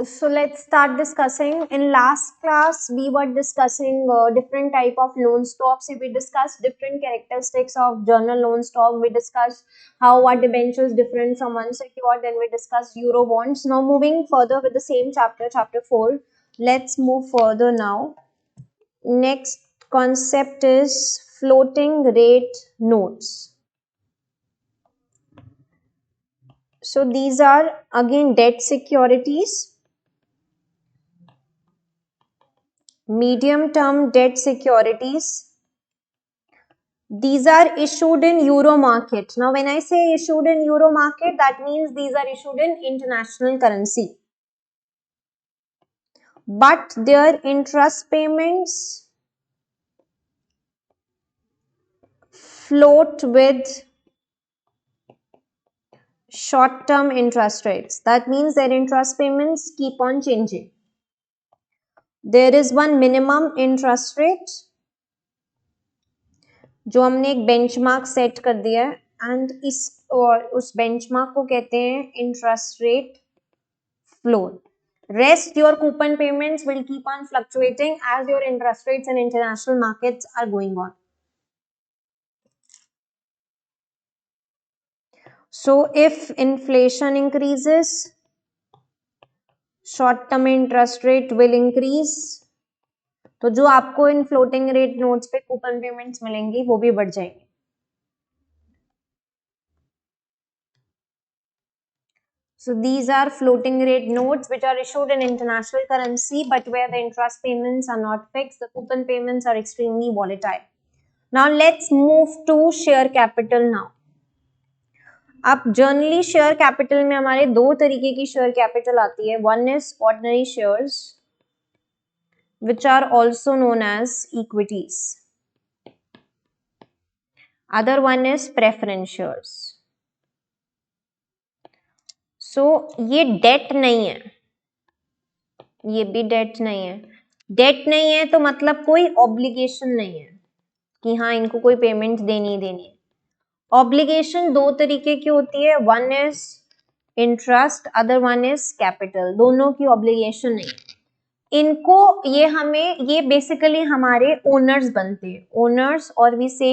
So let's start discussing. In last class, we were discussing different type of loan stocks. We discussed different characteristics of journal loan stock. We discussed how are debentures different from unsecured. Then we discussed euro bonds. Now moving further with the same chapter, chapter 4. Let's move further now. Next concept is floating rate notes. So these are again debt securities, medium term debt securities. These are issued in euro market. Now when I say issued in euro market, that means these are issued in international currency, but their interest payments float with short term interest rates. That means their interest payments keep on changing. There is one minimum interest rate जो हमने एक benchmark set कर दिया है, and इस और उस benchmark को कहते हैं interest rate floor. Rest your coupon payments will keep on fluctuating as your interest rates in international markets are going on. So if inflation increases, short term interest rate will increase. तो जो आपको इन floating rate notes पे coupon payments मिलेंगी वो भी बढ़ जाएंगी. So these are floating rate notes which are issued in international currency, but where the interest payments are not fixed, the coupon payments are extremely volatile. Now let's move to share capital now. अब generally share capital में हमारे दो तरीके की share capital आती है. One is ordinary shares which are also known as equities. Other one is preference shares. So ये date नहीं है, ये भी डेट नहीं है. डेट नहीं है तो मतलब कोई ऑब्लिगेशन नहीं है कि हाँ इनको कोई पेमेंट देनी है. ऑब्लिगेशन दो तरीके की होती है. One is interest, other one is capital. दोनों की ऑब्लिगेशन नहीं. इनको ये बेसिकली हमारे ओनर्स बनते हैं, ओनर्स, और we say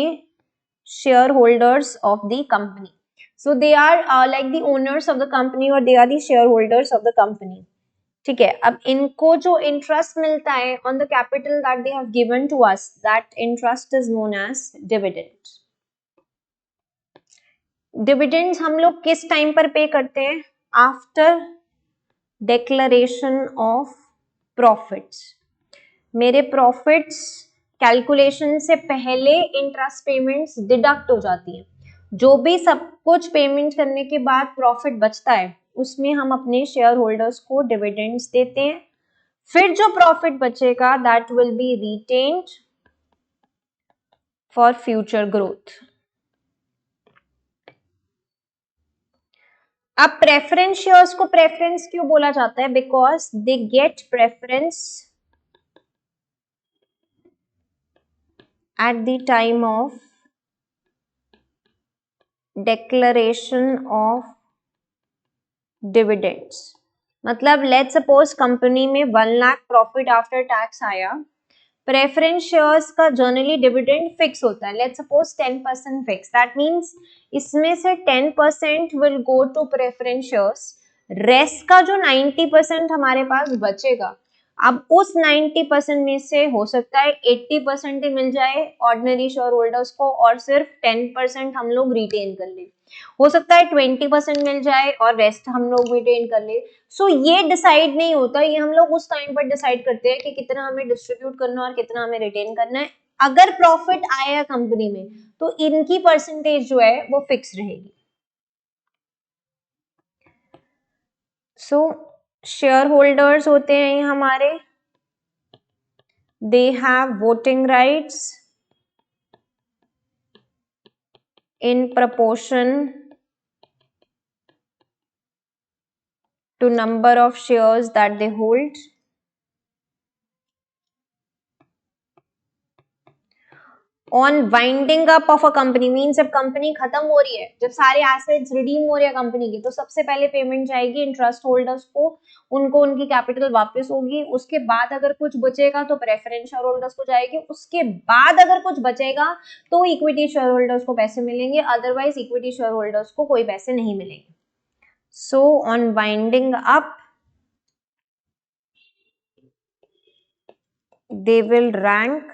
shareholders of the company. So they are like the owners of the company और they are the shareholders of the company. ठीक है. अब इनको जो इंटरेस्ट मिलता है on the capital that they have given to us, that interest is known as dividend. Dividends हम लोग किस टाइम पर पे करते हैं? After declaration of profits. मेरे प्रॉफिट्स कैलकुलेशन से पहले इंटरेस्ट पेमेंट्स डिडक्ट हो जाती हैं. जो भी सब कुछ पेमेंट करने के बाद प्रॉफिट बचता है उसमें हम अपने शेयर होल्डर्स को डिविडेंड्स देते हैं. फिर जो प्रॉफिट बचेगा that will be retained for future growth. अब प्रेफरेंस शेयर्स को प्रेफरेंस क्यों बोला जाता है? Because they get preference at the time of declaration of dividends. मतलब लेट्स सपोज कंपनी में 1 लाख प्रॉफिट आफ्टर टैक्स आया. प्रेफरेंस शेयर्स का जनरली डिविडेंड फिक्स होता है. Let's suppose 10% fixed. That means इसमें से 10% will go to preference shares. Rest का जो 90% हमारे पास बचेगा, अब उस 90% में से हो सकता है 80% ही मिल जाए ऑर्डिनरी शेयर होल्डर्स को और सिर्फ 10% हम लोग रिटेन कर ले. हो सकता है 20% मिल जाए और रेस्ट हम लोग रिटेन कर ले. सो ये डिसाइड नहीं होता, ये हम लोग उस टाइम पर डिसाइड करते हैं कि कितना हमें डिस्ट्रीब्यूट करना है और कितना हमें रिटेन करना है. अगर प्रॉफिट आया कंपनी में तो इनकी परसेंटेज जो है वो फिक्स रहेगी. सो शेयर होल्डर्स होते हैं हमारे, they have voting rights in proportion to number of shares that they hold. On winding up of a company means जब कंपनी खत्म हो रही है, जब सारे एसेट्स रिडीम हो रहे हैं कंपनी की, तो सबसे पहले पेमेंट जाएगी इंटरेस्ट होल्डर्स को, उनको उनकी कैपिटल वापस होगी। उसके बाद अगर कुछ बचेगा तो प्रेफरेंस शेयर होल्डर्स को जाएगी। उसके बाद अगर कुछ बचेगा तो इक्विटी शेयर होल्डर्स को पैसे मिलेंगे, अदरवाइज इक्विटी शेयर होल्डर्स को कोई पैसे नहीं मिलेंगे। So on winding up they will rank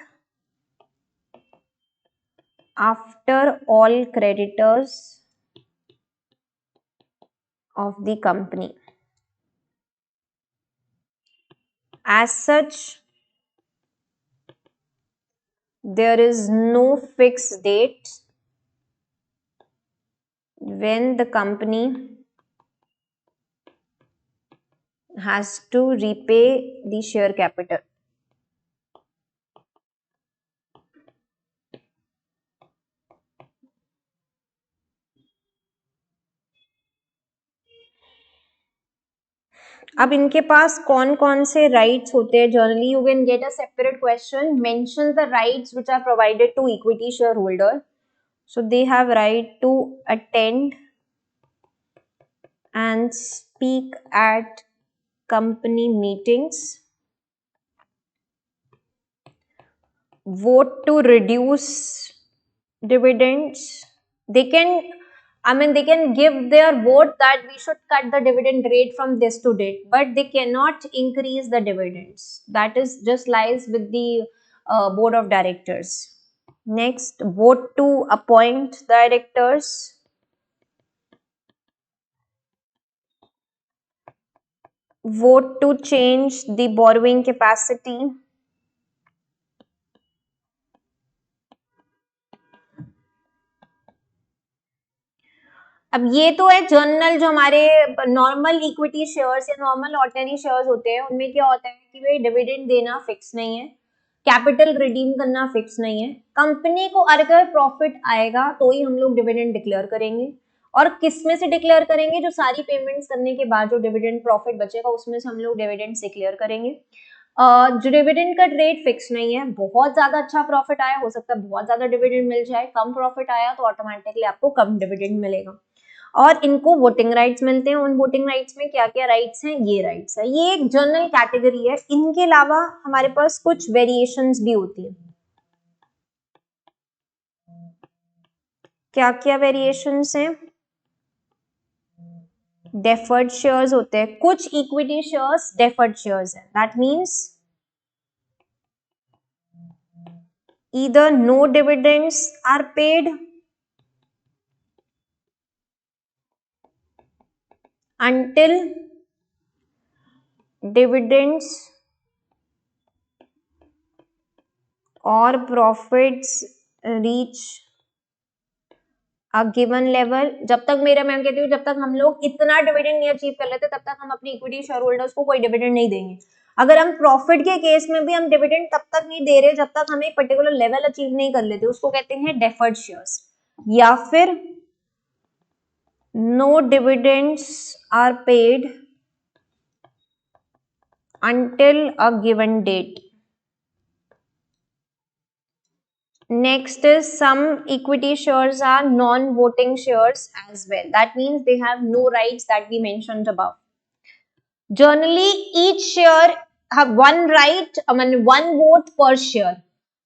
after all creditors of the company. As such, there is no fixed date when the company has to repay the share capital. अब इनके पास कौन कौन से राइट्स होते हैं? Generally you can get a separate question, mention the rights which are provided to equity share holder. So they have right to attend and speak at company meetings, vote to reduce dividends. They can, they can give their vote that we should cut the dividend rate from this to date, but they cannot increase the dividends. That is just lies with the board of directors. Next, vote to appoint directors, vote to change the borrowing capacity, अब ये तो है general, जो हमारे normal equity shares या normal ordinary shares होते हैं, उनमें क्या होता है कि भाई डिविडेंड देना फिक्स नहीं है, कैपिटल रिडीम करना फिक्स नहीं है। कंपनी को अगर प्रॉफिट आएगा तो ही हम लोग डिविडेंड डिक्लेयर करेंगे, और किस में से डिक्लेयर करेंगे? जो सारी पेमेंट्स करने के बाद जो डिविडेंड प्रॉफिट बचेगा उसमें से हम लोग डिविडेंड डिक्लेयर करेंगे। जो डिविडेंड का रेट फिक्स नहीं है, बहुत ज्यादा अच्छा प्रॉफिट आया, हो सकता है बहुत ज्यादा डिविडेंड मिल जाए, कम प्रॉफिट आया तो ऑटोमेटिकली आपको कम डिविडेंड मिलेगा। और इनको वोटिंग राइट्स मिलते हैं। उन वोटिंग राइट्स में क्या क्या राइट्स हैं? ये राइट्स है, ये एक जनरल कैटेगरी है। इनके अलावा हमारे पास कुछ वेरिएशंस भी होती है। क्या क्या वेरिएशंस हैं? डेफर्ड शेयर्स होते हैं, कुछ इक्विटी शेयर्स डेफर्ड शेयर्स है। That means either no dividends are paid until dividends or profits reach a given level. जब तक मैं कहती हूँ जब तक हम लोग इतना डिविडेंड नहीं अचीव कर लेते तब तक हम अपनी इक्विटी शेयर होल्डर्स को कोई डिविडेंड नहीं देंगे। अगर हम प्रॉफिट के केस में भी हम डिविडेंड तब तक नहीं दे रहे जब तक हम एक पर्टिकुलर लेवल अचीव नहीं कर लेते, उसको कहते हैं डेफर्ड शेयर्स। या फिर no dividends are paid until a given date. Next is some equity shares are non-voting shares as well. That means they have no rights that we mentioned above. Generally, each share have one right, one vote per share,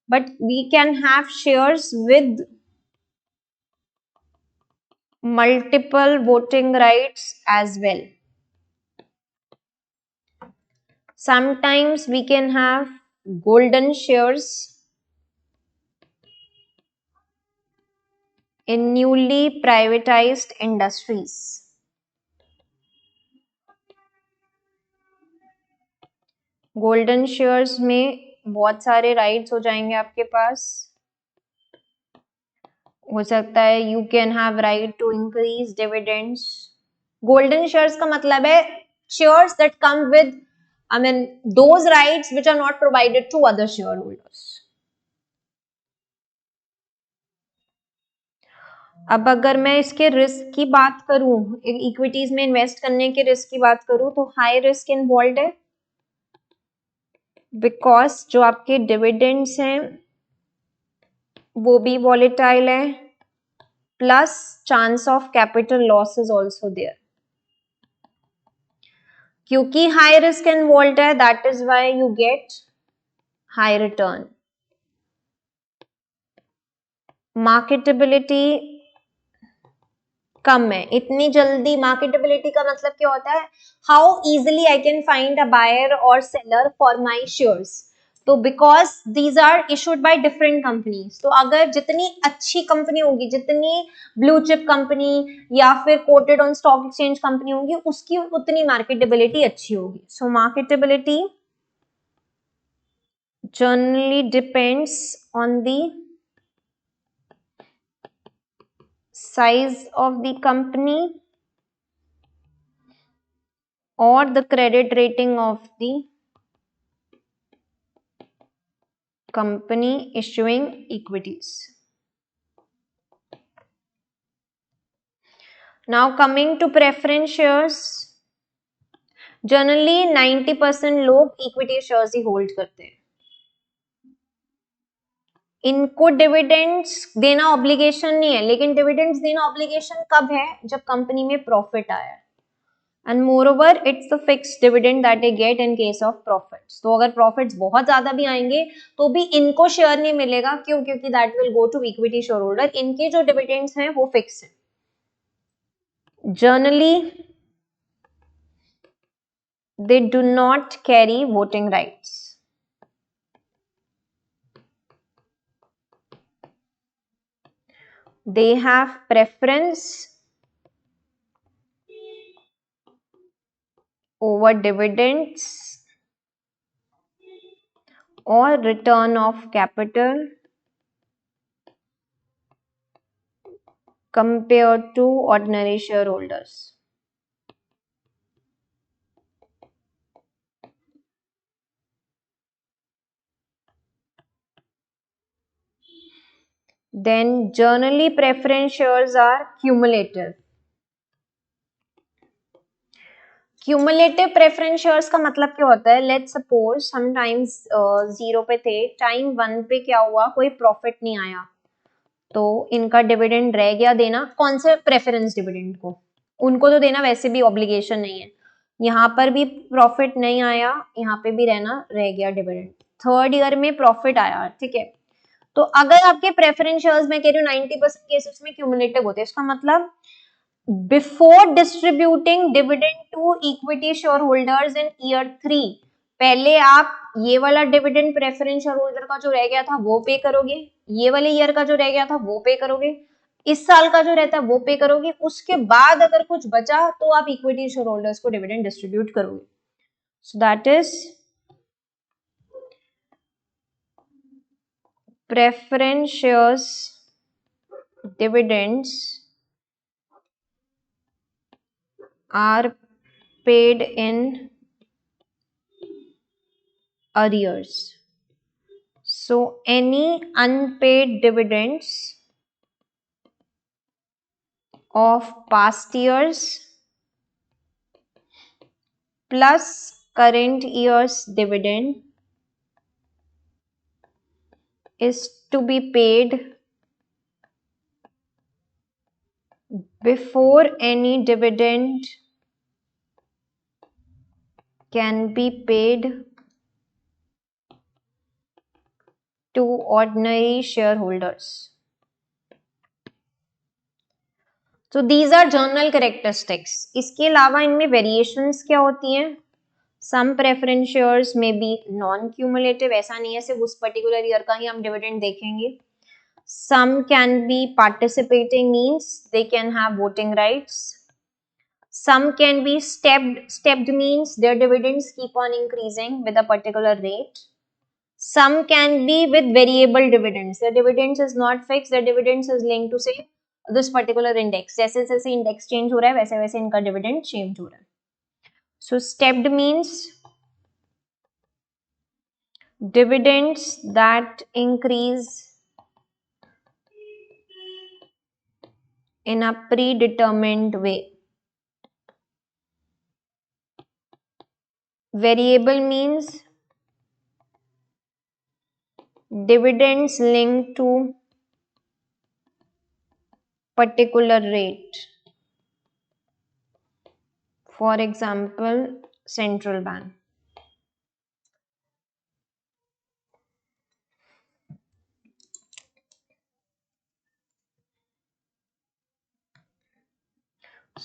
but we can have shares with multiple voting rights as well. Sometimes we can have golden shares in newly privatized industries. Golden shares में बहुत सारे rights हो जाएंगे आपके पास। हो सकता है you can have right to increase dividends. Golden shares का मतलब है shares that come with those rights which are not provided to other share holders. अब अगर मैं इसके रिस्क की बात करूं, इक्विटीज में इन्वेस्ट करने के रिस्क की बात करूं, तो हाई रिस्क इन्वॉल्व है, बिकॉज जो आपके डिविडेंड्स हैं वो भी वॉलेटाइल है, plus chance of capital loss is also there. क्योंकि हाई रिस्क इन्वॉल्व है, that is why you get high return. Marketability कम है, इतनी जल्दी. मार्केटेबिलिटी का मतलब क्या होता है? How easily I can find a buyer और सेलर फॉर माई शेयर्स. तो because these are issued by different companies, तो अगर जितनी अच्छी कंपनी होगी, जितनी ब्लू चिप कंपनी या फिर quoted on stock exchange company होगी, उसकी उतनी मार्केटेबिलिटी अच्छी होगी. So marketability generally depends on the size of the company or the credit rating of the company issuing equities. Now coming to preference shares, generally 90% लोग equity shares ही hold करते हैं. इनको dividends देना ऑब्लिगेशन नहीं है, लेकिन डिविडेंड्स देना obligation कब है? जब कंपनी में प्रॉफिट आया. And more over it's the fixed dividend that they get in case of profits. तो अगर प्रॉफिट्स बहुत ज्यादा भी आएंगे तो भी इनको शेयर नहीं मिलेगा. क्यों? क्योंकि that will go to equity share holder. इनके जो डिविडेंड्स हैं वो फिक्स है. Generally they do not carry voting rights. They have preference over dividends or return of capital compared to ordinary shareholders. Then generally preference shares are cumulative. Cumulative preference shares का मतलब क्या होता है? Let's suppose sometimes 0 पे थे, time 1 पे क्या हुआ, कोई प्रॉफिट नहीं आया, तो इनका डिविडेंड रह गया देना. कौन से? प्रेफरेंस डिविडेंड को. उनको तो देना वैसे भी ऑब्लिगेशन नहीं है. यहाँ पर भी प्रॉफिट नहीं आया, यहाँ पे भी रहना रह गया डिविडेंड. थर्ड ईयर में प्रॉफिट आया, ठीक है, तो अगर आपके प्रेफरेंस शेयर्स में कह रही हूँ 90% केसेस में क्यूमुलेटिव होते हैं, इसका मतलब before distributing dividend to equity share holders in year 3, पहले आप ये वाला डिविडेंड प्रेफरेंस शेयर होल्डर का जो रह गया था वो पे करोगे, ये वाले ईयर का जो रह गया था वो पे करोगे, इस साल का जो रहता है वो पे करोगे. उसके बाद अगर कुछ बचा तो आप इक्विटी शेयर होल्डर्स को डिविडेंड डिस्ट्रीब्यूट करोगे. So that is preference shares dividends are paid in arrears. So any unpaid dividends of past years plus current year's dividend is to be paid before any dividend can be paid to ordinary shareholders. So these are general characteristics. इसके अलावा इनमें variations क्या होती हैं? Some preference shares may be non-cumulative, ऐसा नहीं है सिर्फ उस particular year का ही हम dividend देखेंगे. Some can be participating, means they can have voting rights. Some can be stepped means their dividends keep on increasing with a particular rate. Some can be with variable dividends. Their dividends is not fixed, their dividends is linked to say this particular index. जैसे जैसे index change हो रहा है वैसे वैसे इनका dividend change हो रहा है. So stepped means dividends that increase in a predetermined way. Variable means dividends linked to particular rate. For example, central bank.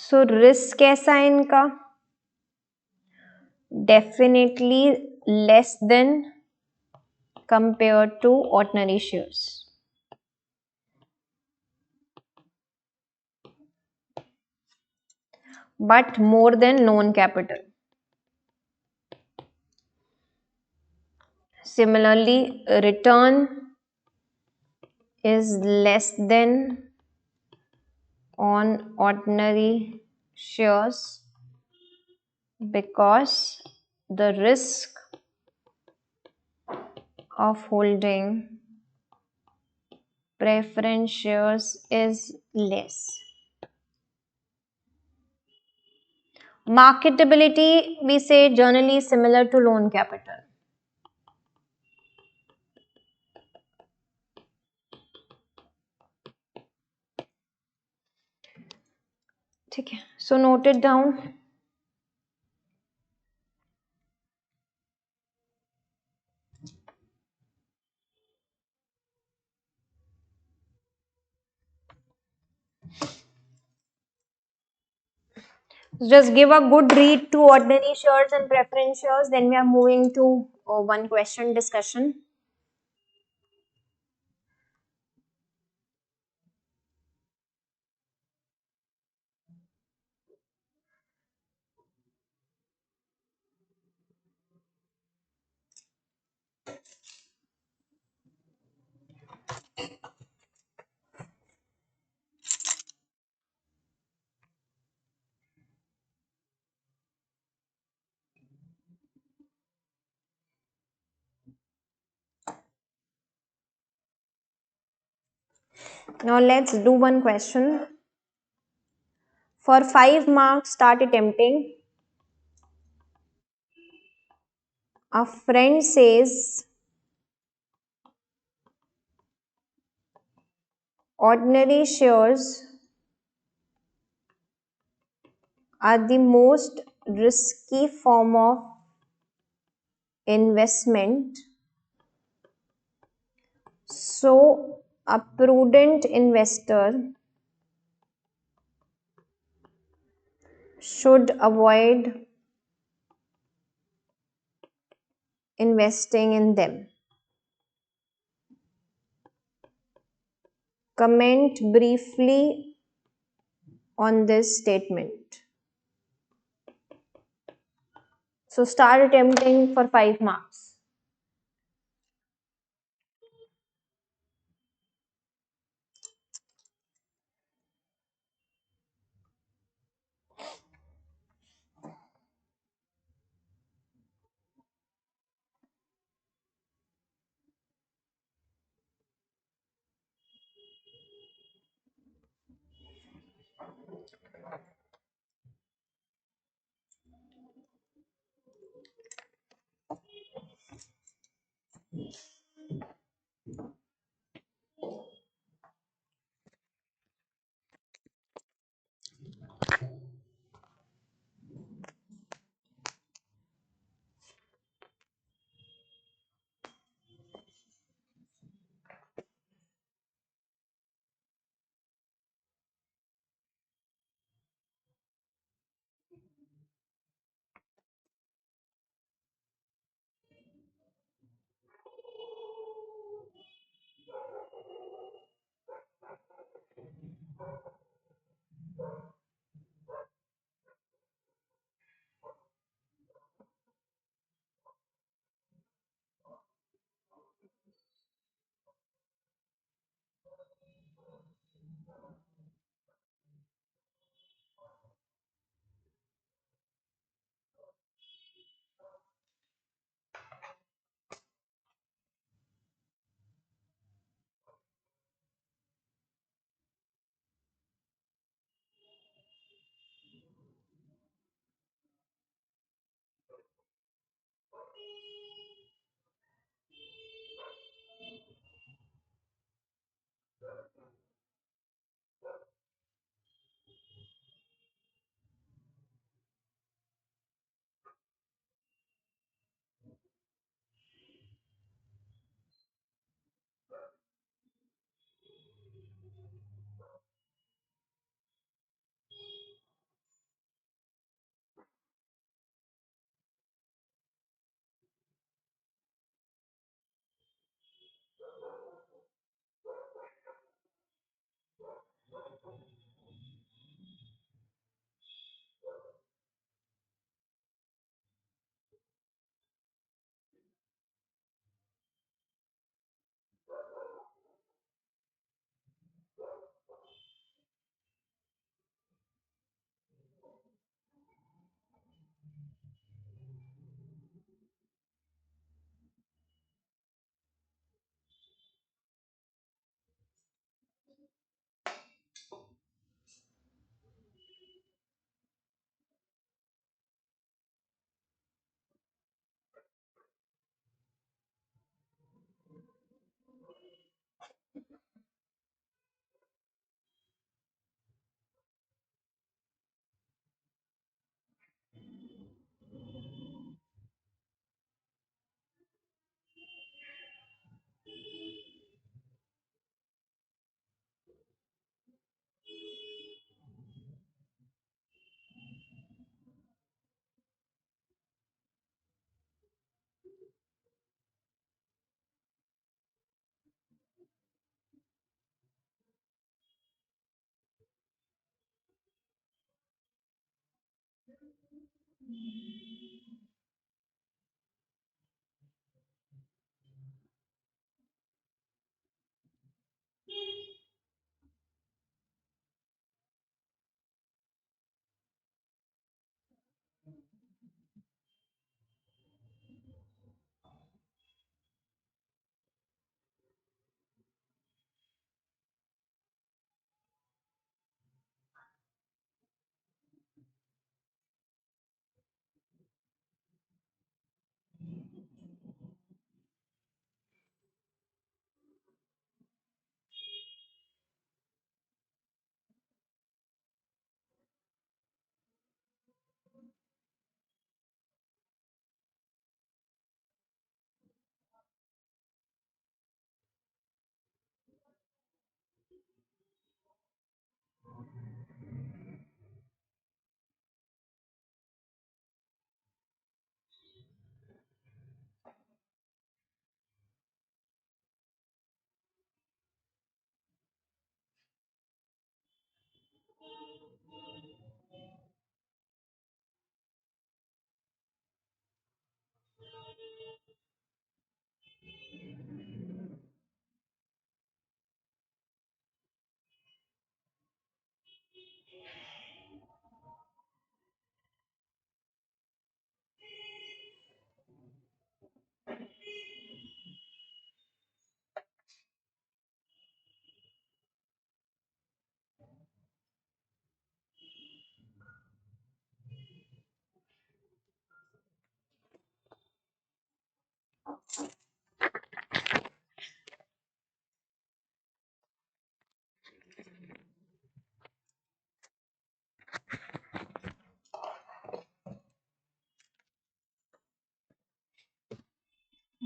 So risk कैसा है इनका? Definitely less than compared to ordinary shares. But more than known capital. Similarly, return is less than on ordinary shares because the risk of holding preference shares is less. Marketability, we say generally similar to loan capital. ठीक है, so note it down. Just give a good read to ordinary shares and preference shares. Then we are moving to one question discussion. Now let's do one question. For 5 marks, start attempting. A friend says ordinary shares are the most risky form of investment. So, a prudent investor should avoid investing in them. Comment briefly on this statement. So start attempting for 5 marks.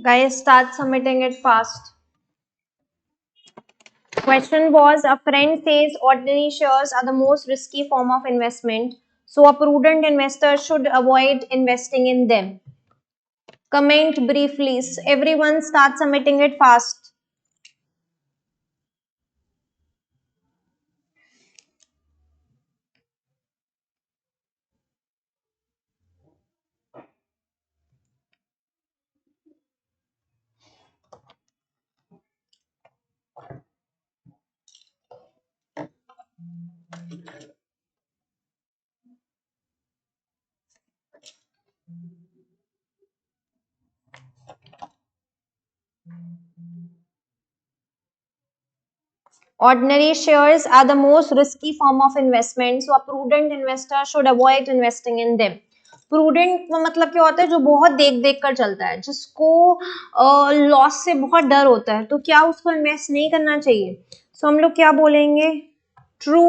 Guys, start submitting it fast. Question was, a friend says ordinary shares are the most risky form of investment, so a prudent investor should avoid investing in them. Comment briefly. Everyone start submitting it fast. Ordinary shares are the most risky form of investment, so a prudent investor should avoid investing in them. Prudent का मतलब क्या होता है? जो बहुत देख देख कर चलता है, जिसको लॉस से बहुत डर होता है, तो क्या उसको इन्वेस्ट नहीं करना चाहिए? सो हम लोग क्या बोलेंगे? True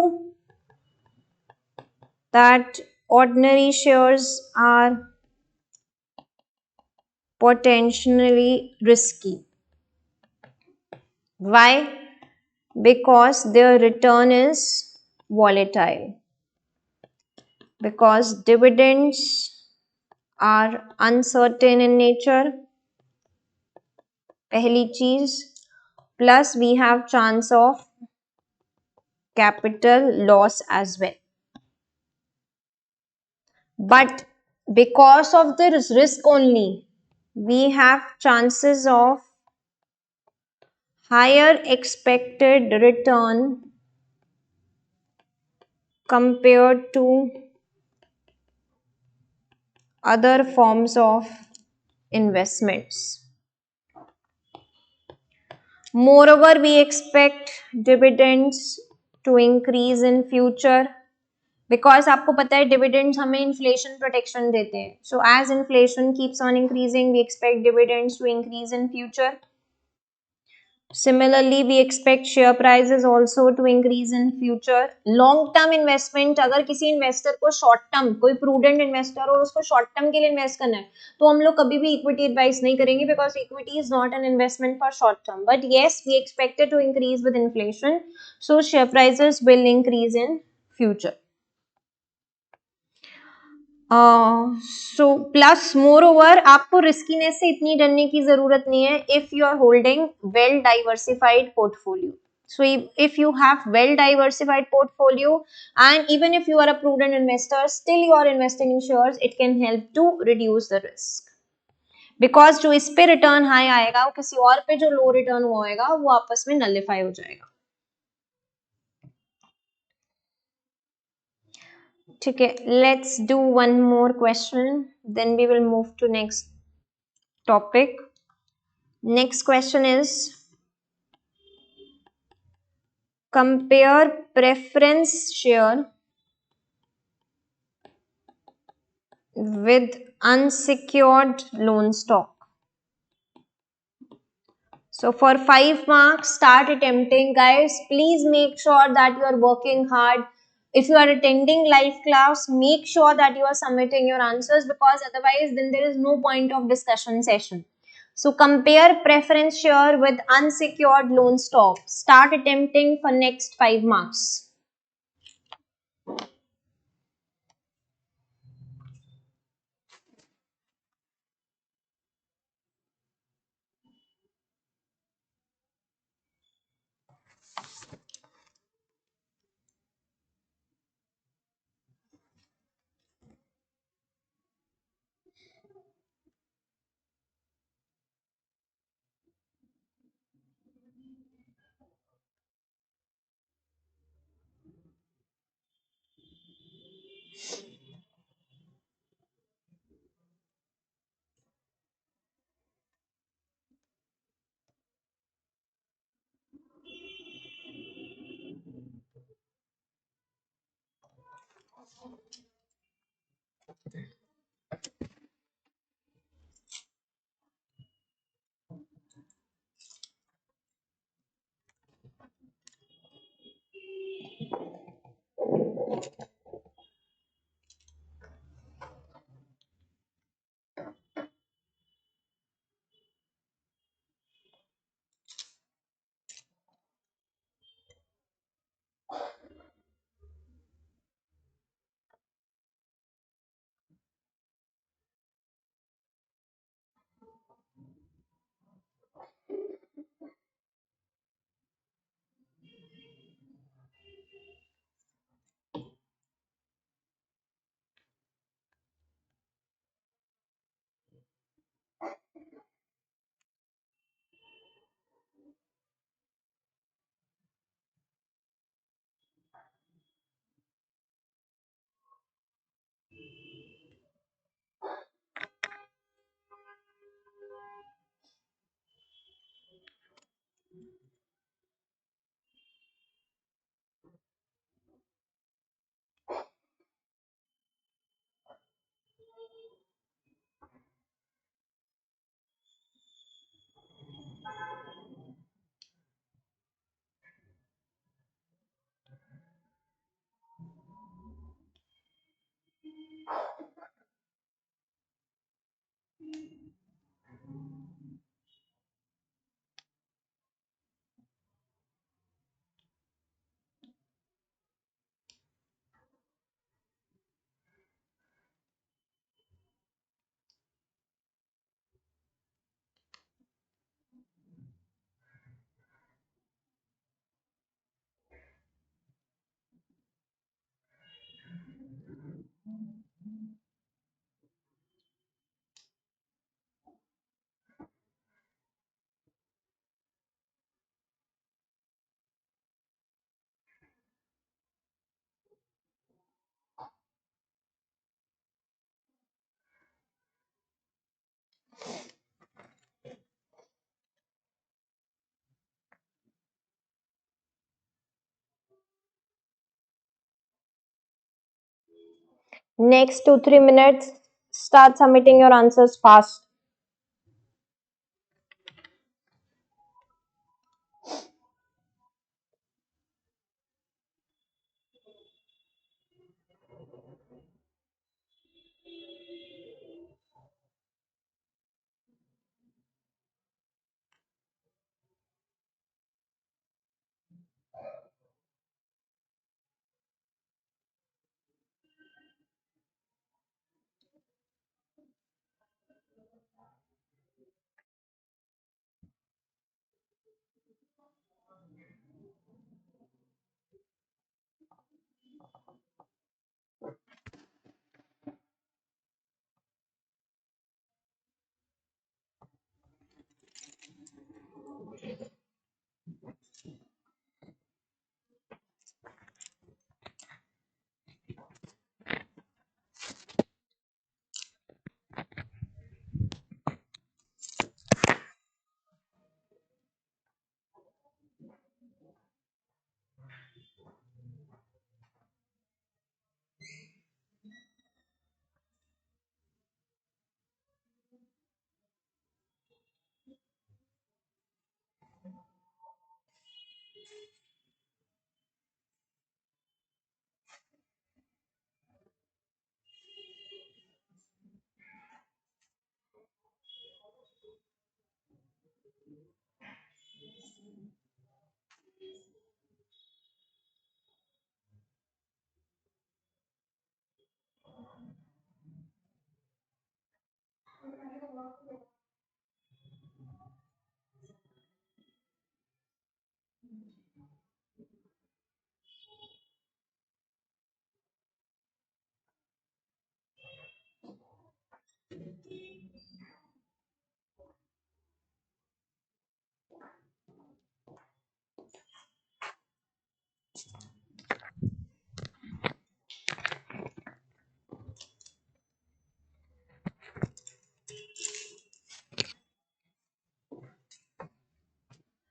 that ordinary shares are potentially risky. Why? Because their return is volatile. Because dividends are uncertain in nature. पहली चीज, plus we have chance of capital loss as well. But because of the risk only, we have chances of higher expected return compared to other forms of investments. Moreover, we expect dividends to increase in future because आपको पता है dividends हमें inflation protection देते हैं. So as inflation keeps on increasing, we expect dividends to increase in future. Similarly, we expect share prices also to increase in future. Long term investment, अगर किसी investor को short term, कोई prudent investor और उसको short term के लिए invest करना है, तो हम लोग कभी भी equity advice नहीं करेंगे because equity is not an investment for short term. But yes, we expect it to increase with inflation, so share prices will increase in future. So plus moreover, आपको riskiness से इतनी डरने की जरूरत नहीं है if you are holding well diversified portfolio. So if you have well diversified portfolio, and even if you are a prudent investor, still you are investing in shares, it can help to reduce the risk. Because जो इस पे return high आएगा वो किसी और पे जो लो return हुआ होगा वो आपस में नलिफाई हो जाएगा. ठीक है, let's do one more question, then we will move to next topic. Next question is compare preference share with unsecured loan stock. So for 5 marks, start attempting. Guys, please make sure that you are working hard. If you are attending live class, make sure that you are submitting your answers, because otherwise then there is no point of discussion session. So compare preference share with unsecured loan stock. Start attempting for next 5 marks. Next 2-3 minutes, start submitting your answers fast.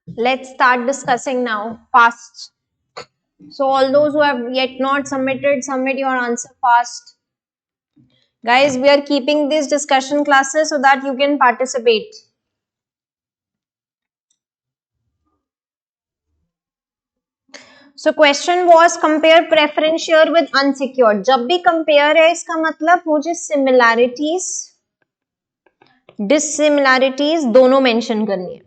Let's start discussing now. Fast. So all those who have yet not submitted, submit your answer fast. Guys, we are keeping these discussion classes so that you can participate. So question was compare preference share with unsecured. जब भी compare है इसका मतलब मुझे similarities, डिससिमिलैरिटीज दोनों mention करनी है.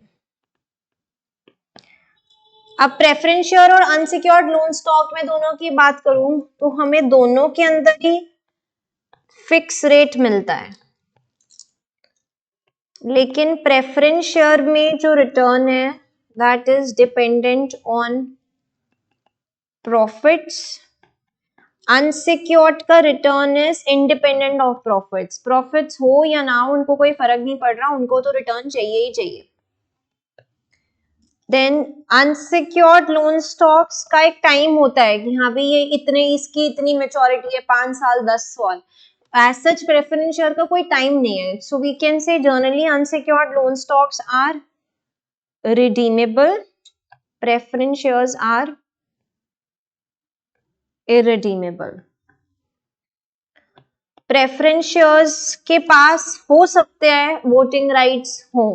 अब प्रेफरेंस शेयर और अनसिक्योर्ड लोन स्टॉक में दोनों की बात करूं तो हमें दोनों के अंदर ही फिक्स रेट मिलता है, लेकिन प्रेफरेंस शेयर में जो रिटर्न है that is dependent on profits. Unsecured का return is independent of profits. Profits हो या ना हो उनको कोई फर्क नहीं पड़ रहा, उनको तो रिटर्न चाहिए ही चाहिए. देन अनसिक्योर्ड लोन स्टॉक्स का एक टाइम होता है कि हाँ भाई ये इतने, इसकी इतनी मेच्योरिटी है, 5 साल 10 साल. एज सच प्रेफरेंस शेयर का कोई टाइम नहीं है. So we can say generally unsecured loan stocks are redeemable, preference shares are irredeemable. Preference shares के पास हो सकते हैं वोटिंग राइट्स हो,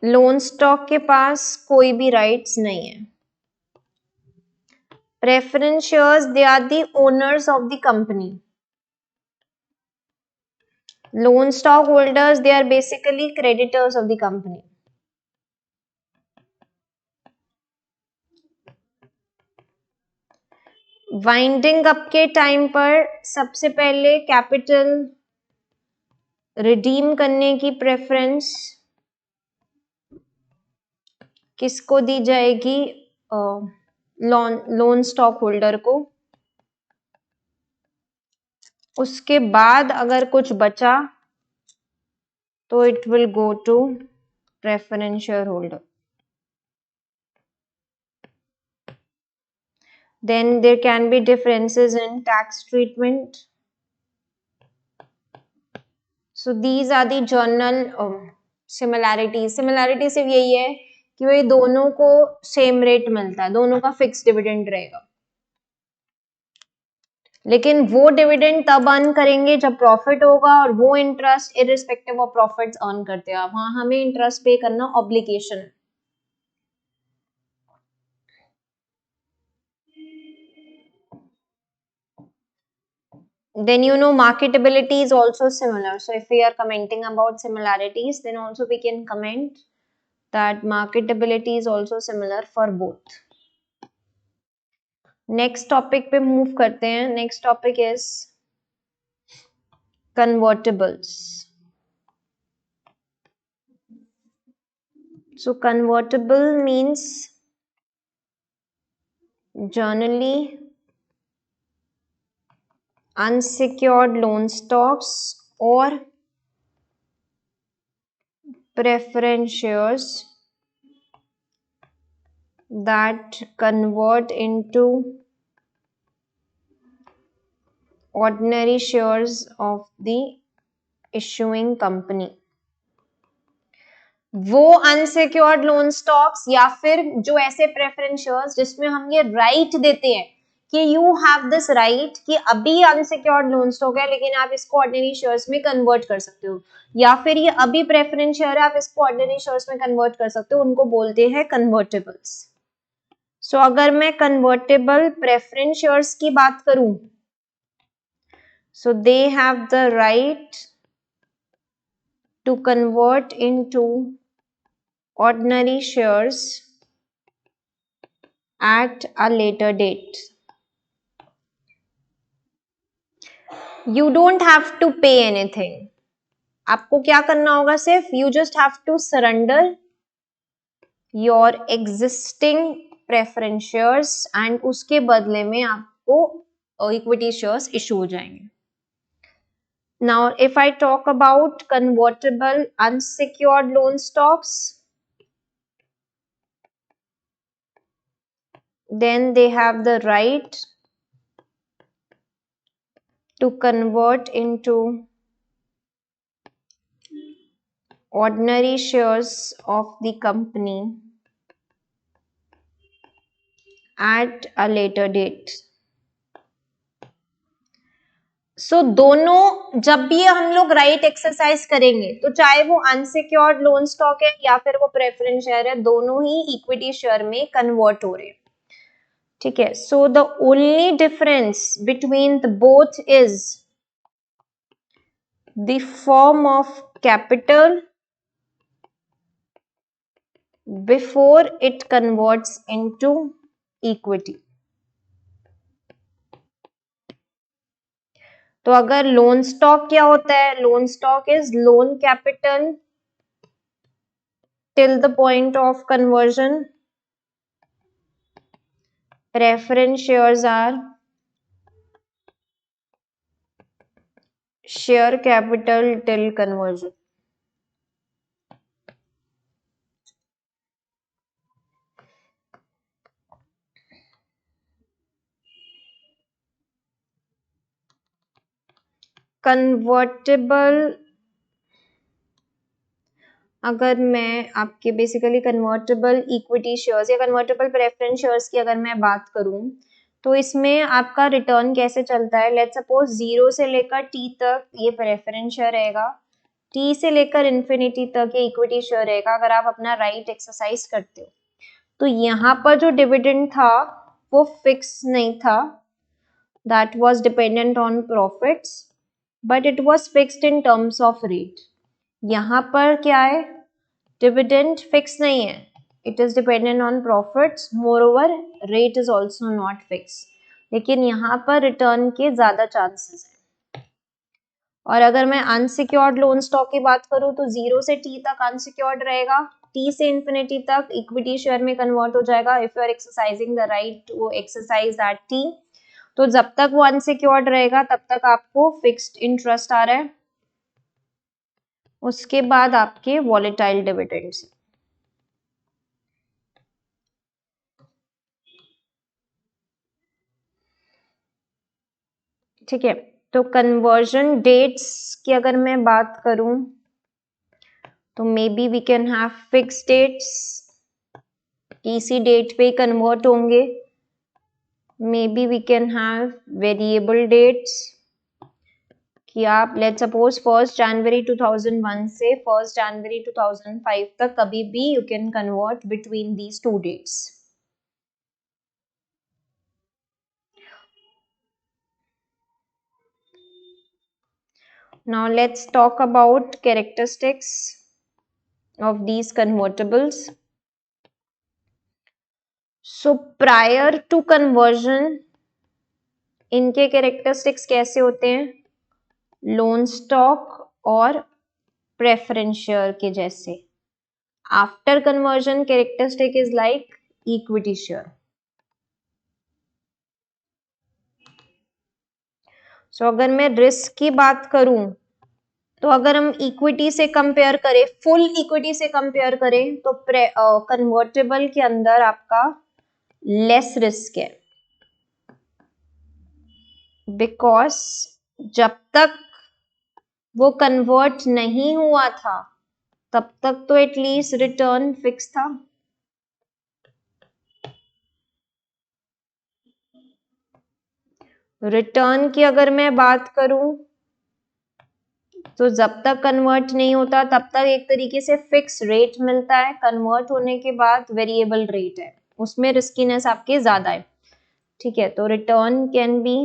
लोन स्टॉक के पास कोई भी राइट्स नहीं है. Preference shares they are the owners of the company. Loan stock holders they are basically creditors of the company. Winding up के टाइम पर सबसे पहले कैपिटल रिडीम करने की प्रेफरेंस किसको दी जाएगी? लोन स्टॉक होल्डर को. उसके बाद अगर कुछ बचा तो it will go to preference share holder. Then there can be differences in tax treatment. So these are the general similarities. Similarity सिर्फ यही है कि वे दोनों को सेम रेट मिलता है, दोनों का फिक्स डिविडेंड रहेगा, लेकिन वो डिविडेंड तब अर्न करेंगे जब प्रॉफिट होगा, और वो interest irrespective of profits earn करते हैं. वहां हमें इंटरेस्ट पे करना ऑब्लिगेशन है. Then you know marketability is also similar. So if we are commenting about similarities, then also we can comment that marketability is also similar for both. Next topic पे move करते हैं. Next topic is convertibles. So convertible means generally unsecured loan stocks or preference shares that convert into ordinary shares of the issuing company. वो unsecured loan stocks या फिर जो ऐसे preference shares जिसमें हम ये राइट देते हैं कि यू हैव दिस राइट कि अभी अनसिक्योर्ड लोन स्टॉक है लेकिन आप इसको ऑर्डिनरी शेयर्स में कन्वर्ट कर सकते हो, या फिर ये अभी प्रेफरेंस शेयर है आप इसको ऑर्डिनरी शेयर्स में कन्वर्ट कर सकते हो, उनको बोलते हैं कन्वर्टेबल्स. सो अगर मैं कन्वर्टेबल प्रेफरेंस शेयर्स की बात करूं, so they have the right to convert into ordinary shares at a later date. You don't have to pay anything. आपको क्या करना होगा, सिर्फ you just have to surrender your existing preference shares and उसके बदले में आपको equity shares issue हो जाएंगे. Now if I talk about convertible unsecured loan stocks, then they have the right to convert into ordinary shares of the company at a later date. So दोनों जब भी हम लोग राइट एक्सरसाइज करेंगे तो चाहे वो अनसिक्योर्ड लोन स्टॉक है या फिर वो प्रेफरेंस शेयर है, दोनों ही इक्विटी शेयर में कन्वर्ट हो रहे हैं. ठीक है. So the only difference between the both is the form of capital before it converts into equity. तो अगर लोन स्टॉक क्या होता है, loan stock is loan capital till the point of conversion. Preference shares are share capital till conversion. Convertible, अगर मैं आपके basically convertible equity shares या convertible preference shares की अगर मैं बात करूं तो इसमें आपका रिटर्न कैसे चलता है. लेट्स सपोज 0 से लेकर टी तक ये प्रेफरेंस शेयर रहेगा, टी से लेकर इन्फिनिटी तक ये इक्विटी शेयर रहेगा. अगर आप अपना राइट एक्सरसाइज करते हो तो यहाँ पर जो डिविडेंड था वो फिक्स नहीं था, that was dependent on profits but it was fixed in terms of rate. यहाँ पर क्या है, डिविडेंड फिक्स नहीं है, it is dependent on profits, more over rate is also not fix. लेकिन यहाँ पर रिटर्न के ज्यादा चांसेस हैं. और अगर मैं अनसिक्योर्ड लोन स्टॉक की बात करूँ तो 0 से टी तक अनसिक्योर्ड रहेगा, टी से इंफिनिटी तक इक्विटी शेयर में कन्वर्ट हो जाएगा if you are exercising the right to exercise that T. तो जब तक वो अनसिक्योर्ड रहेगा तब तक आपको फिक्स्ड इंटरेस्ट आ रहा है, उसके बाद आपके वॉलेटाइल डिविडेंड्स. ठीक है. तो कन्वर्जन डेट्स की अगर मैं बात करूं तो maybe we can have fix dates, इसी डेट पे कन्वर्ट होंगे. Maybe we can have variable dates कि आप लेट्स सपोज 1 जनवरी 2001 से 1 जनवरी 2005 तक कभी भी you can convert between these two dates. Now let's talk about characteristics of these convertibles. So prior to conversion इनके characteristics कैसे होते हैं, लोन स्टॉक और प्रेफरेंस शेयर के जैसे. After conversion characteristic is like equity share. So अगर मैं risk की बात करूं तो अगर हम इक्विटी से कंपेयर करें, फुल इक्विटी से कंपेयर करें तो कन्वर्टेबल के अंदर आपका लेस रिस्क है, बिकॉज जब तक वो कन्वर्ट नहीं हुआ था तब तक तो एटलीस्ट रिटर्न फिक्स था. रिटर्न की अगर मैं बात करूं तो जब तक कन्वर्ट नहीं होता तब तक एक तरीके से फिक्स रेट मिलता है, कन्वर्ट होने के बाद वेरिएबल रेट है, उसमें रिस्कीनेस आपके ज्यादा है. ठीक है. तो return can be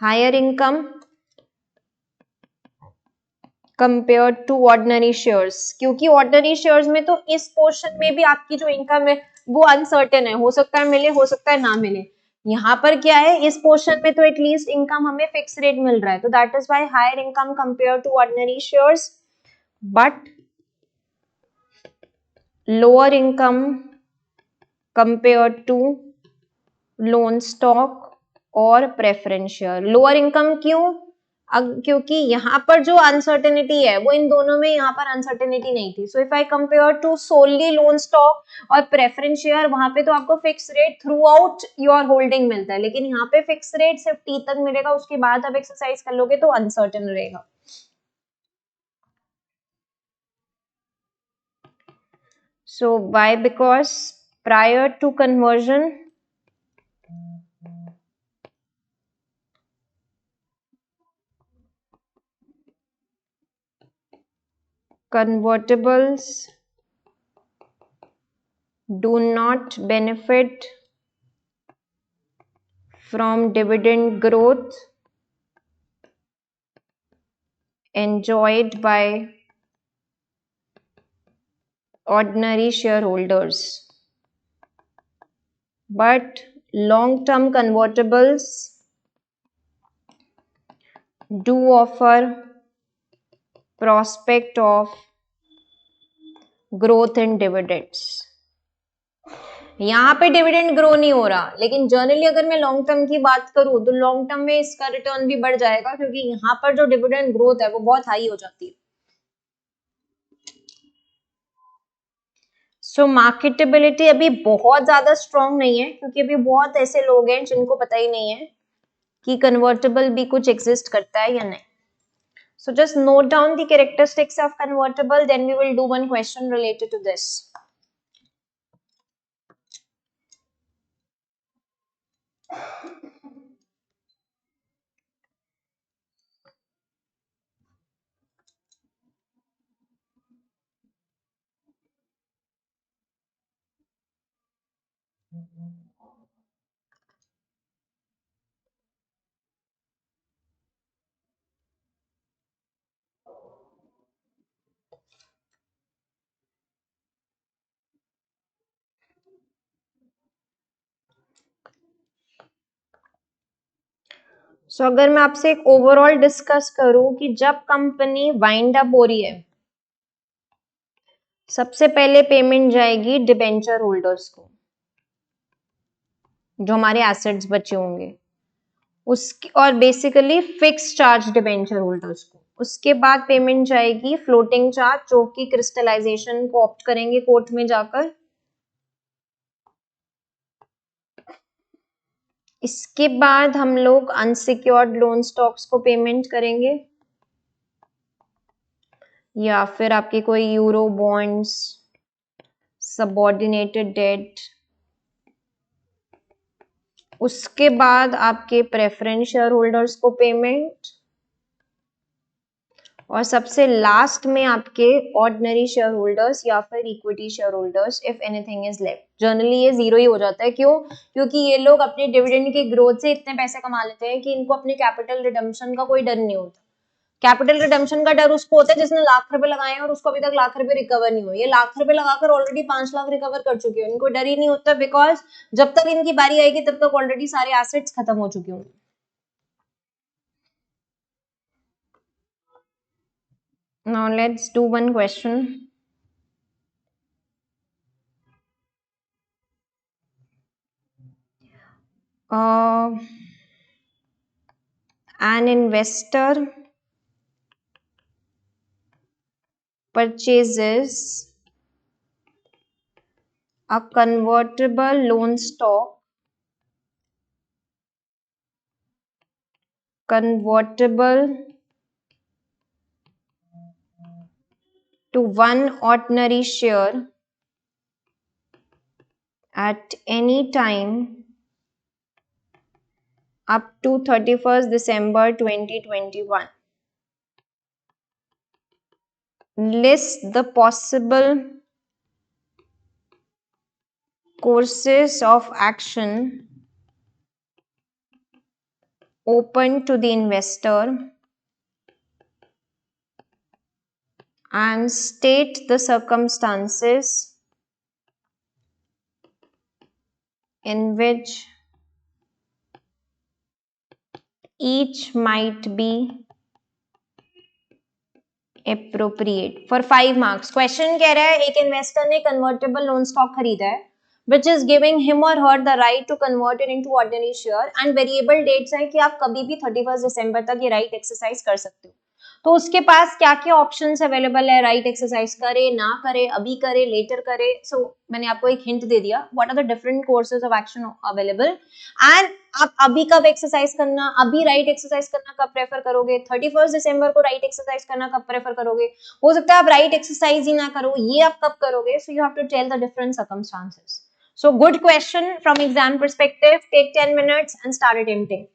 higher income compare to ordinary shares, क्योंकि ऑर्डिनरी शेयर्स में तो इस पोर्शन में भी आपकी जो इनकम है वो अनसर्टेन है, हो सकता है मिले, हो सकता है ना मिले। यहाँ पर क्या है, इस पोर्शन में तो एटलीस्ट इनकम हमें फिक्स रेट मिल रहा है, तो that is why higher income compare to ordinary shares, but lower income compare to loan stock और प्रेफरेंस शेयर। लोअर इनकम क्यों? क्योंकि यहाँ पर जो अनसर्टेनिटी है वो इन दोनों में, यहाँ पर अनसर्टेनिटी नहीं थी। So if I compare to solely loan stock और प्रेफरेंस शेयर, वहां पे तो आपको fix rate throughout your holding मिलता है, लेकिन यहाँ पे फिक्स रेट सिर्फ टी तक मिलेगा, उसके बाद आप एक्सरसाइज कर लोगे तो अनसर्टेन रहेगा। So why? Because prior to conversion, convertibles do not benefit from dividend growth enjoyed by ordinary shareholders, but long-term convertibles do offer prospect of growth in dividends. यहाँ पे डिविडेंड ग्रो नहीं हो रहा, लेकिन जनरली अगर मैं long term की बात करूं तो लॉन्ग टर्म में इसका रिटर्न भी बढ़ जाएगा, क्योंकि यहाँ पर जो डिविडेंड ग्रोथ है वो बहुत हाई हो जाती है। सो मार्केटेबिलिटी अभी बहुत ज्यादा स्ट्रॉन्ग नहीं है, क्योंकि अभी बहुत ऐसे लोग हैं जिनको पता ही नहीं है कि कन्वर्टेबल भी कुछ एग्जिस्ट करता है या नहीं। So just note down the characteristics of convertible, then we will do one question related to this. So अगर मैं आपसे एक ओवरऑल डिस्कस करूं कि जब कंपनी वाइंड अप हो रही है, सबसे पहले पेमेंट जाएगी डिबेंचर होल्डर्स को, जो हमारे एसेट्स बचे होंगे उसकी, और basically fix charge debenture holders को। उसके बाद पेमेंट जाएगी फ्लोटिंग चार्ज, जो कि क्रिस्टलाइजेशन को ऑप्ट करेंगे कोर्ट में जाकर। इसके बाद हम लोग अनसिक्योर्ड लोन स्टॉक्स को पेमेंट करेंगे, या फिर आपके कोई यूरो बॉन्ड्स, सबऑर्डिनेटेड डेट। उसके बाद आपके प्रेफरेंस शेयर होल्डर्स को पेमेंट, और सबसे लास्ट में आपके ऑर्डिनरी शेयर होल्डर्स या फिर equity share holders if anything is left. Generally ये जीरो ही हो जाता है। क्यों? क्योंकि ये लोग अपने डिविडेंड की ग्रोथ से इतने पैसे कमा लेते हैं कि इनको अपने कैपिटल रिडम्पशन का कोई डर नहीं होता। कैपिटल रिडम्पशन का डर उसको होता है जिसने लाख रुपए लगाए हैं और उसको अभी तक लाख रुपए रिकवर नहीं हुए। ये लाख रुपए लगाकर ऑलरेडी 5 लाख रिकवर कर चुके हैं, इनको डर ही नहीं होता, बिकॉज जब तक इनकी बारी आएगी तब तक ऑलरेडी सारे एसेट्स खत्म हो चुके होंगे। Now let's do one question. An investor purchases a convertible loan stock convertible to one ordinary share at any time up to 31st December 2021. List the possible courses of action open to the investor and state the circumstances in which each might be appropriate for 5 marks. Question कह रहा है एक investor ने convertible loan stock खरीदा है which is giving him or her the right to convert it into ordinary share and variable dates है कि आप कभी भी 31 दिसंबर तक ये राइट एक्सरसाइज कर सकते हो. तो उसके पास क्या क्या ऑप्शंस अवेलेबल है, राइट एक्सरसाइज करे ना करे, अभी करे लेटर करे. सो मैंने आपको एक हिंट दे दिया what are the different courses of action available. And आप अभी कब एक्सरसाइज करना, अभी राइट एक्सरसाइज करना कब प्रेफर करोगे, 31 दिसंबर को राइट एक्सरसाइज करना कब प्रेफर करोगे, हो सकता है आप राइट एक्सरसाइज ही ना करो, ये आप कब करोगे. So you have to tell the different circumstances. So good question from exam perspective. Take 10 minutes and start attempting.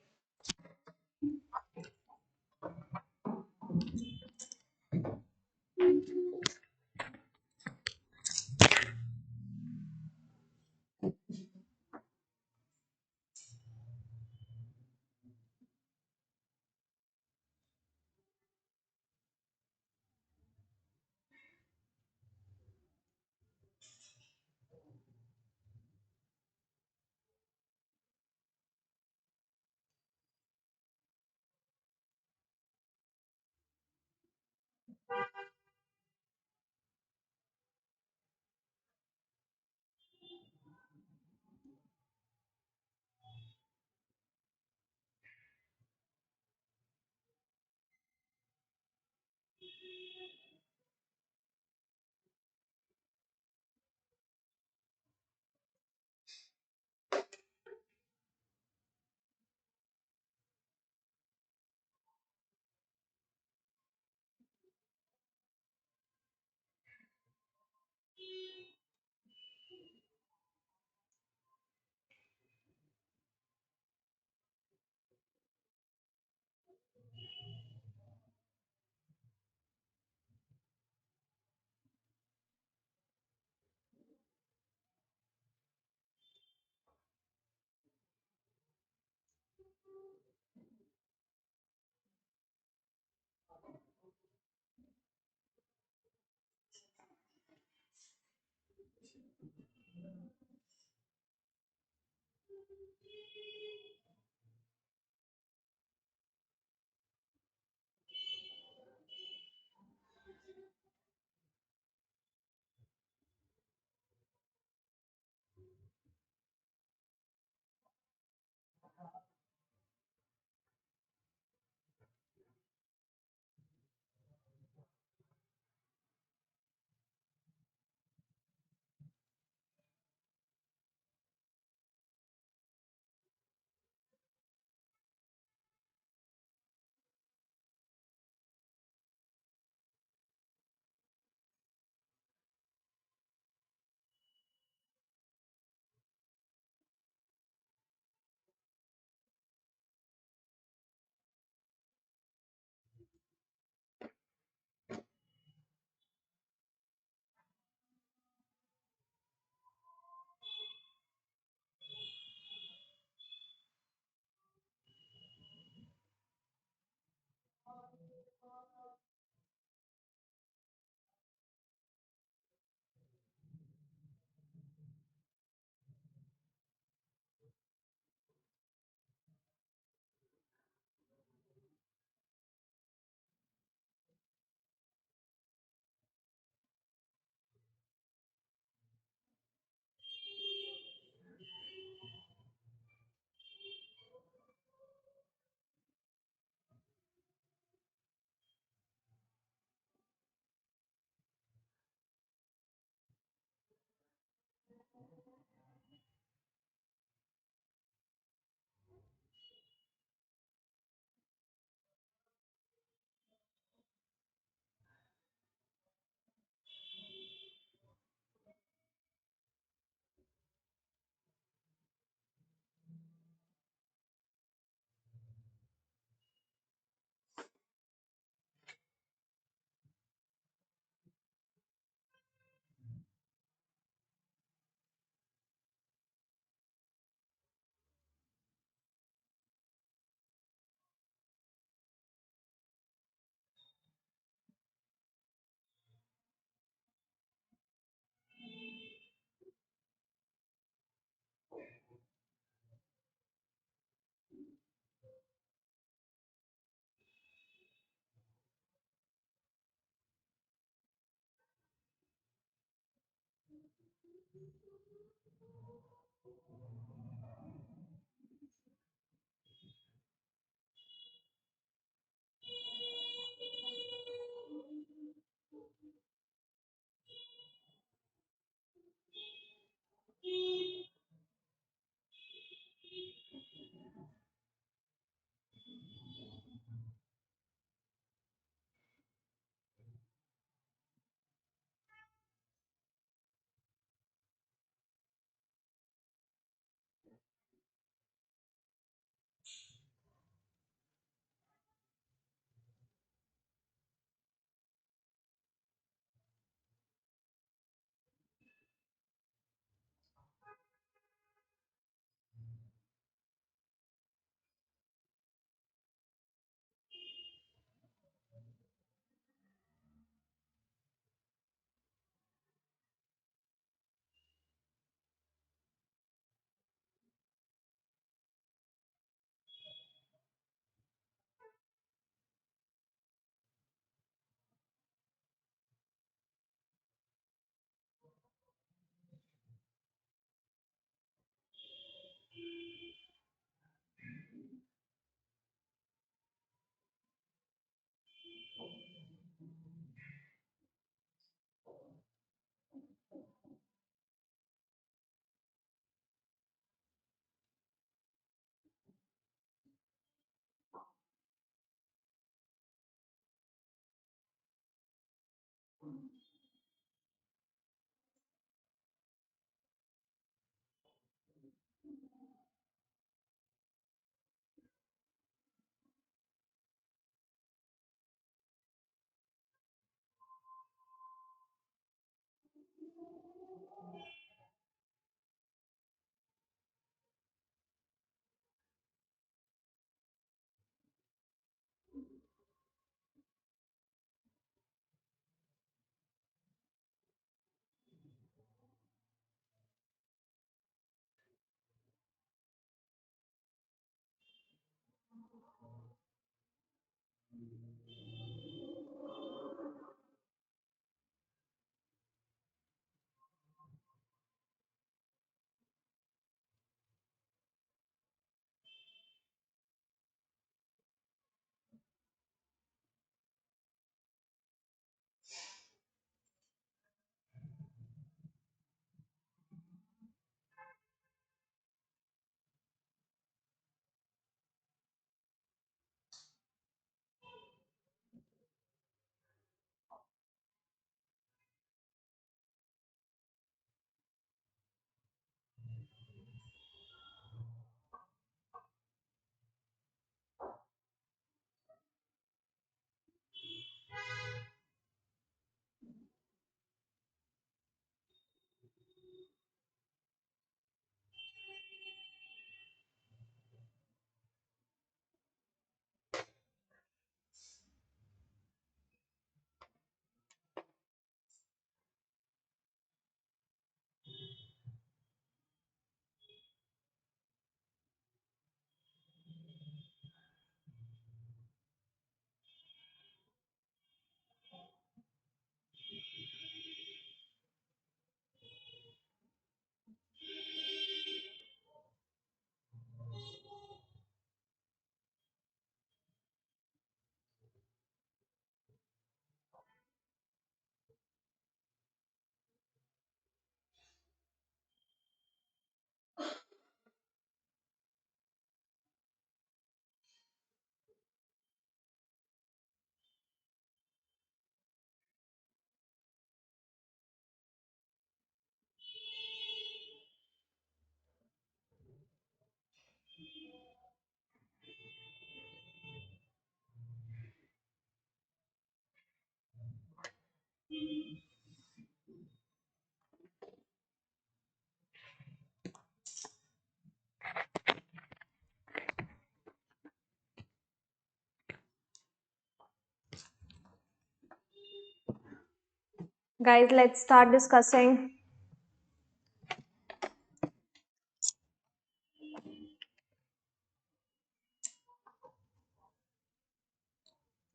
Guys, let's start discussing.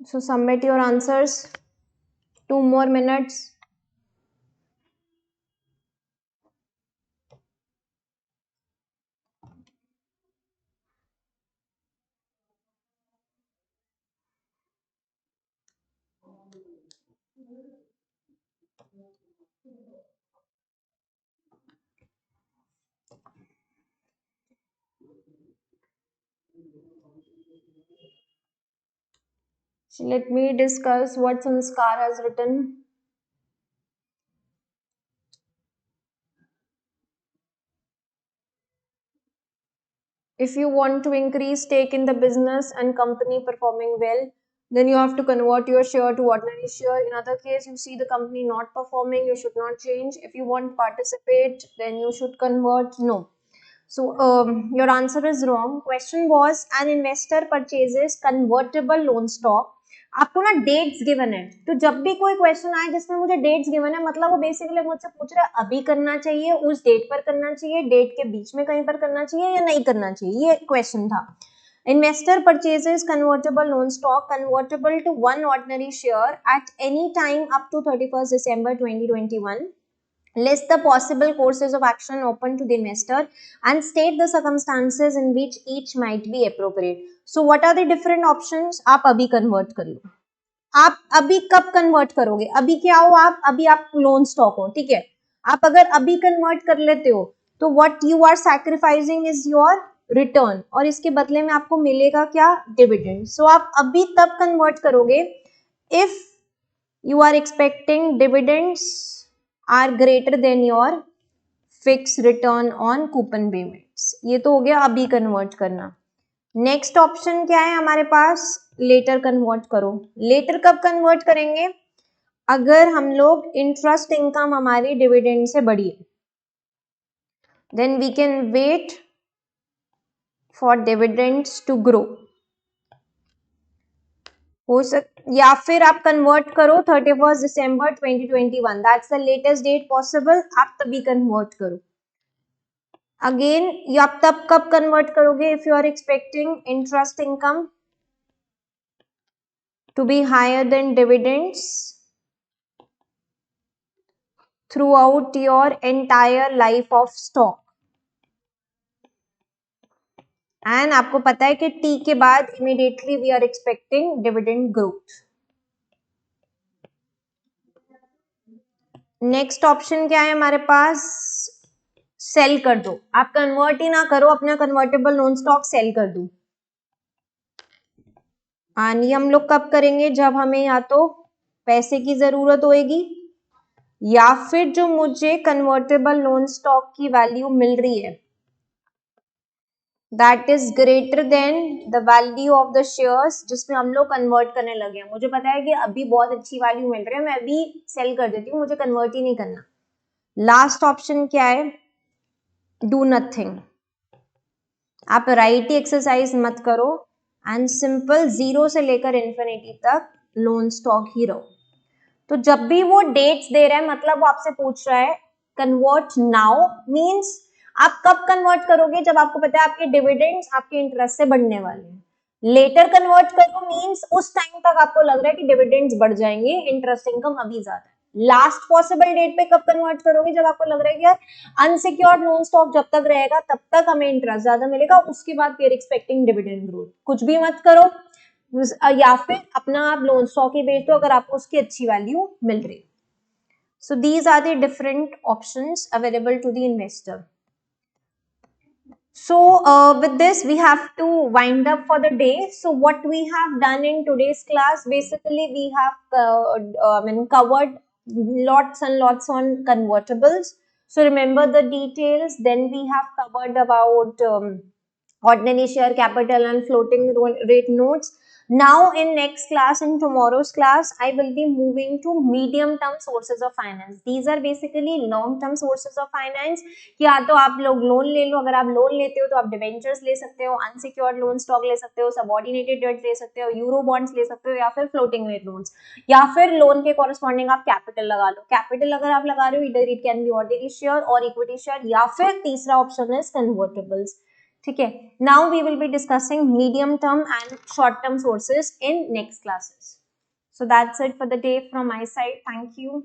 So submit your answers. 2 more minutes. So let me discuss what Sanskar has written. If you want to increase stake in the business and company performing well, then you have to convert your share to ordinary share. In other case, you see the company not performing, you should not change. If you want to participate, then you should convert. No. So your answer is wrong. Question was, an investor purchases convertible loan stock. आपको ना dates given है, तो जब भी कोई question आए जिसमें मुझे डेट्स गिवन है, मतलब वो बेसिकली मुझसे पूछ रहा है अभी करना चाहिए, उस डेट पर करना चाहिए, डेट के बीच में कहीं पर करना चाहिए या नहीं करना चाहिए, ये क्वेश्चन था. Investor purchases convertible loan stock convertible to one ordinary share at any time up to 31st December 2021. List the possible courses of action open to the investor and state the circumstances in which each might be appropriate. So what are the different options? आप अभी convert कर लो. आप अभी कब convert करोगे? अभी क्या हो आप? अभी आप loan stock हो, ठीक है? आप अगर अभी convert कर लेते हो, तो what you are sacrificing is your return, और इसके बदले में आपको मिलेगा क्या? Dividend. So आप अभी तब convert करोगे if you are expecting dividends are greater than your fixed return on coupon payments. ये तो हो गया अभी कन्वर्ट करना. नेक्स्ट ऑप्शन क्या है हमारे पास? लेटर कन्वर्ट करो. लेटर कब कन्वर्ट करेंगे? अगर हम लोग इंटरेस्ट इनकम हमारी डिविडेंड से बढ़ी है, then we can wait for dividends to grow. हो या फिर आप कन्वर्ट करो 31st December 2021, that's the latest date possible. आप तभी कन्वर्ट करो. अगेन ये आप तब कब कन्वर्ट करोगे? If you are expecting interest income to be higher than dividends throughout your entire life of stock. And आपको पता है कि टी के बाद immediately we are expecting dividend growth. Next option क्या है हमारे पास? सेल कर दो. आप कन्वर्ट ही ना करो, अपना कन्वर्टेबल लोन स्टॉक सेल कर दो. और ये हम लोग कब करेंगे? जब हमें या तो पैसे की जरूरत होगी, या फिर जो मुझे कन्वर्टेबल लोन स्टॉक की वैल्यू मिल रही है that is greater than the value of the shares जिसमें हम लोग कन्वर्ट करने लगे हैं. मुझे पता है कि अभी बहुत अच्छी वैल्यू मिल रही है, मैं अभी सेल कर देती हूँ, मुझे कन्वर्ट ही नहीं करना. लास्ट ऑप्शन क्या है? Do nothing. आप राइट एक्सरसाइज मत करो एंड सिंपल जीरो से लेकर इन्फिनिटी तक लोन स्टॉक ही रहो. तो जब भी वो डेट्स दे रहा है, मतलब वो आपसे पूछ रहा है कन्वर्ट नाउ, मींस आप कब कन्वर्ट करोगे? जब आपको पता है आपके डिविडेंड्स आपके इंटरेस्ट से बढ़ने वाले हैं. लेटर कन्वर्ट करो मींस उस टाइम तक आपको लग रहा है कि डिविडेंड्स बढ़ जाएंगे, इंटरेस्ट इनकम अभी ज्यादा है. लास्ट पॉसिबल डेट पे कब कन्वर्ट करोगे? जब आपको लग रहा है कि यार अनसिक्योर्ड लोन स्टॉक जब तक रहेगा तब तक हमें इंटरेस्ट ज्यादा मिलेगा, उसके बाद we are expecting dividend growth. कुछ भी मत करो, या फिर अपना आप लोन स्टॉक ही बेच दो अगर आपको उसकी अच्छी वैल्यू मिल रही. So these are the different options available to the investor. So with this we have to wind up for the day. So what we have done in today's class, basically we have covered lots and lots on convertibles. So remember the details. Then we have covered about ordinary share capital and floating rate notes. Now in next class, in tomorrow's class, I will be moving to medium term sources of finance. These are basically long term sources of finance. कि या तो आप लोग loan ले लो, अगर आप loan लेते हो तो आप डिवेंचर्स ले सकते हो, अनसिक्योर्ड लोन स्टॉक ले सकते हो, सबऑर्डिनेटेड डेट ले सकते हो, यूरो बॉन्ड्स ले सकते हो, या फिर फ्लोटिंग रेट लोन्स, या फिर लोन के कॉरेस्पॉन्डिंग आप कैपिटल लगा लो. कैपिटल अगर आप लगा रहे हो, इधर it can be ordinary share और इक्विटी शेयर, या फिर तीसरा ऑप्शन इज कन्वर्टेबल्स. ठीक है. Now we will be discussing medium term and short term sources in next classes. So that's it for the day from my side. Thank you.